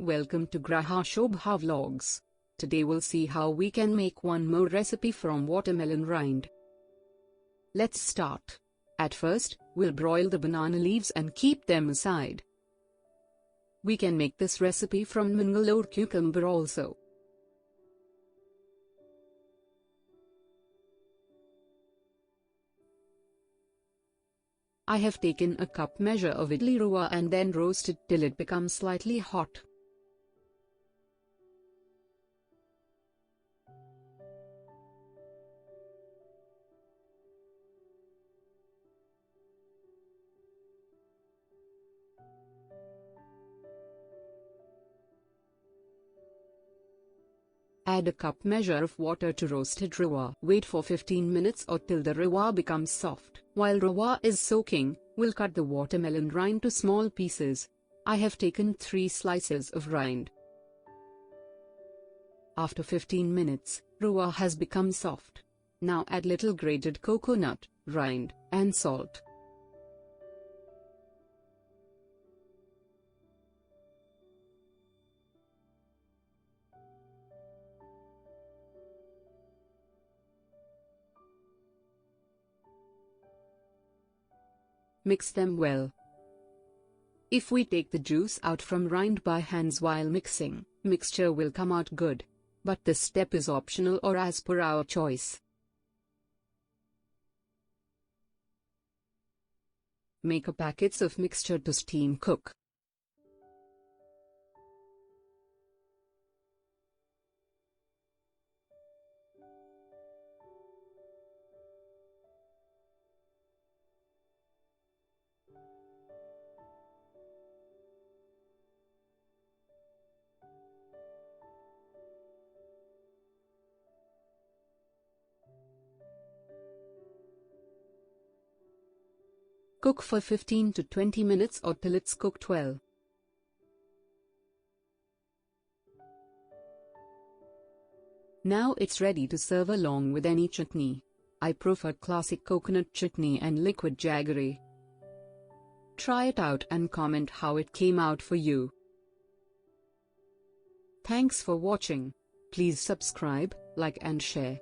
Welcome to Graha Shobha Vlogs. Today we'll see how we can make one more recipe from watermelon rind. Let's start. At first, we'll broil the banana leaves and keep them aside. We can make this recipe from Mangalore cucumber also. I have taken a cup measure of idli rava and then roasted till it becomes slightly hot. Add a cup measure of water to roasted rava. Wait for 15 minutes or till the rava becomes soft. While rava is soaking, we'll cut the watermelon rind to small pieces. I have taken 3 slices of rind. After 15 minutes, rava has become soft. Now add little grated coconut, rind, and salt. Mix them well. If we take the juice out from rind by hands while mixing, mixture will come out good. But this step is optional or as per our choice. Make a packets of mixture to steam cook. Cook for 15 to 20 minutes or till it's cooked well. Now it's ready to serve along with any chutney. I prefer classic coconut chutney and liquid jaggery. Try it out and comment how it came out for you. Thanks for watching. Please subscribe, like and share.